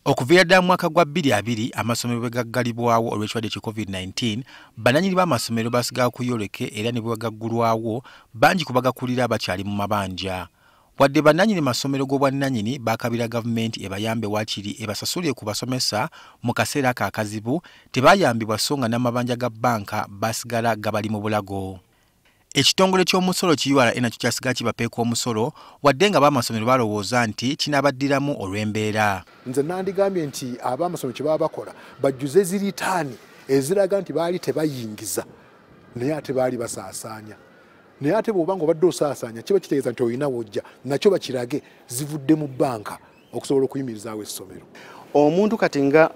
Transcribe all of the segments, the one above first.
Okuva ddala mu mwaka gwa 2020 amasomero bwe gaggalibwawo olw'ekirwadde kya COVID-19, bannanyini b'amasomero basigala kuyoleke era ne bwe gaggulwawo bangi ku bagakulira bakyali mu mabanja. Wadde bannanyini masomero g'obwannanyini bakabira gavumenti ebayambe waakiri ebasasule ku basomesa mu kaseera ako akazibu, tebayambibwa so nga n'amabanja ga bbanka basigala gabali mu bulago. Ekitongole ky'omusolo kiyuwala nakyo kyasigala kibapeeka omusolo wadde nga b'amasomero balowooza nti kinabaddiramu olw'embeera. Nze nandigambye nti ab'amasomero kye baba bakola bajjuze ziritaani eziraga nti baali tebayingiza naye ate baali basaasaanya. Naye ate bw'oba ng'obadde osaasaanya kiba kitegeeza nti olina wojja nakyo bakirage zivudde mu bbanka okusobola okuyimirizaawo essomero. Omuntu kati nga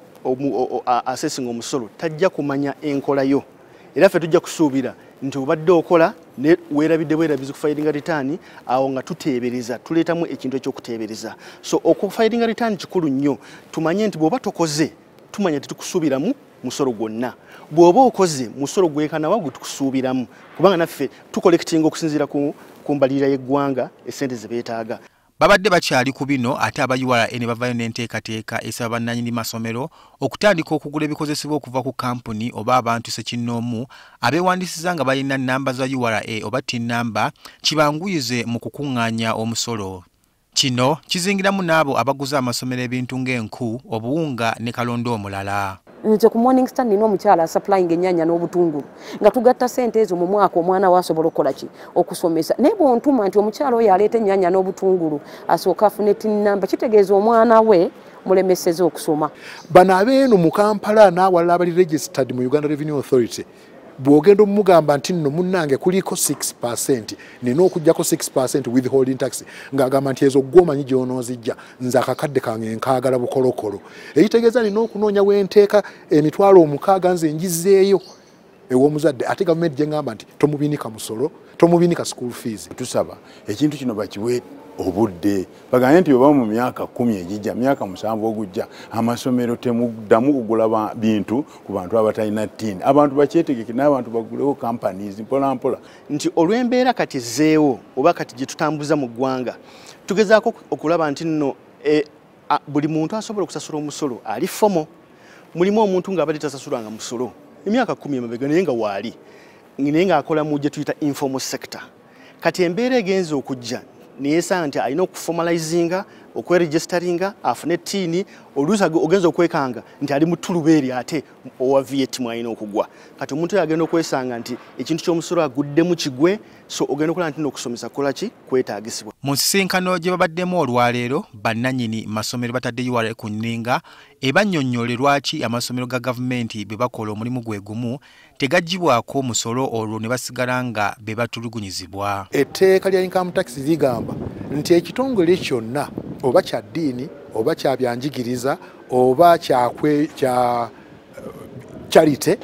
asesinga omusolo tajja kumanya enkola yo era ffe tujja kusuubira nti obadde okola ne weerabidde bwerabizi ku filing return awo nga tuteebereza tuleetamu ekintu ekyokuteebereza. So okufiling return kikulu nnyo tumanye nti bw'oba tokoze tumanya nti tukusuubiramu musolo gwonna. Bw'oba okoze musolo gwekanawa gwe tukusuubiramu kubanga naffe tukolekitinga okusinziira ku mbalirira y'eggwanga essente ze beetaaga. Babadde bakyali ku bino ate abayuwala ne bavayo n'enteekateeka esaba bannanyini masomero okutandika okugula ebikozesebwa okuva ku kampuni oba abantu sekinnoomu abewandiisiza nga balina nnamba za URA oba TIN namba kibanguyize mu kukuŋŋaanya omusolo. Kino kizingiramu n'abo abaguza amasomero ebintu ng'enku, obuwunga ne kalondo omulala. Nze ku Morning Star nina omukyala supplying ennyanya n'obutungulu nga tugatta sente ezo mu mwaka omwana wasobola okukola ki okusomesa. Naye bw'ontuma nti omukyala oyo aleeta ennyanya n'obutungulu asooka afune TIN namba kitegeeza omwana we mulemeseza okusoma. Bano abeeno mu Kampala n'awalala abali registered mu Uganda Revenue Authority bw'ogenda omugamba nti nno munnange kuliko 6% nina okugjako 6% withholding tax ng'agamba nti ezo gw'omanyi gy'onoozijja nze akakadde kange nkaagala bukolokolo. Ekitegeeza nina okunoonya w'enteeka emitwalo 6 nze ngizeeyo ew'omuzadde ate gavumenti gye ngamba nti tomubinika musolo tomubinika school fees. Tusaba ekintu kino bakiwe obudde baganye nti oba mu myaka 10 ejijja myaka 7 ogujja amasomero temuddamu kugula bintu ku bantu abatalina TIN. Abantu bakyetegeke n'abantu bagulewo companies mpola mpola nti olw'embeera kati zeewo oba kati gye tutambuza mu ggwanga tugezaako okulaba nti nno buli muntu asobola okusasula omusolo ali fomo. Mulimu omuntu ng'abadde tasasulanga musolo emyaka 10 emabega naye nga waali naye ng'akola mu gye tuyita informal sector. Kati embeera egenze okujja niyesa nti alina okuformalizinga okweregisteringa afune TIN oluusi ogenza okwekanga nti ali mu tulubeeri ate owa VAT alina okugwa. Kati omuntu oyo agenda okwesanga nti ekintu ky'omusolo aguddemu kigwe so ogenda okola nti n'okusomesa kukola ki kwetaagisibwa. Mu nsisinkano gye babaddemu olwaleero bannanyini masomero batadde URA ku nninga ebannyonnyole lwaki amasomero ga gavumenti be bakola omulimu gwe gumu tegaggyibwako omusolo olwo ne basigala nga be batulugunyizibwa. Etteeka lya income tax ligamba nti ekitongole kyonna oba kya ddiini oba kya byanjigiriza oba kya charity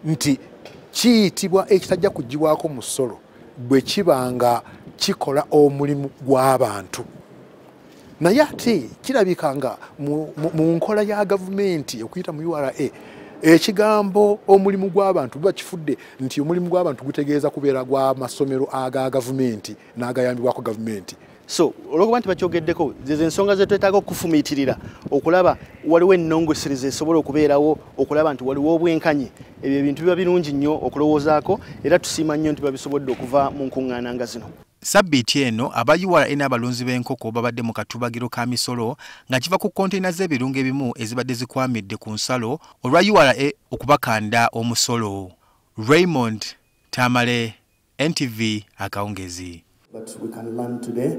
nti kiyitibwa ekitajja kuggyibwako musolo bwe kibanga kikola omulimu gw'abantu. Naye ate kirabika nga mu nkola ya gavumenti okuyita mu URA ekigambo omulimu gw'abantu bakifudde nti omulimu gw'abantu gutegeeza kubeera gw'amasomero aga gavumenti n'agayambibwako gavumenti. So olwokuba nti bakyogeddeko ze ensonga ze twetaaga okufumiitirira okulaba waliwo ennongosereza esobola okubeerawo okulaba nti waliwo obwenkanye. Ebyo ebintu biba birungi nnyo okulowoozaako era tusiima nnyo nti babisobodde okuva mu nkuŋŋaana nga zino. Sabbiiti eno aba URA n'abalunzi b'enkoko babadde mu katubagiro ka misolo nga kiva ku konteyina z'ebirungo ebimu ezibadde zikwamidde ku nsalo olwa URA okubakanda omusolo. Raymond Tamale, NTV Akawungeezi. But we can learn today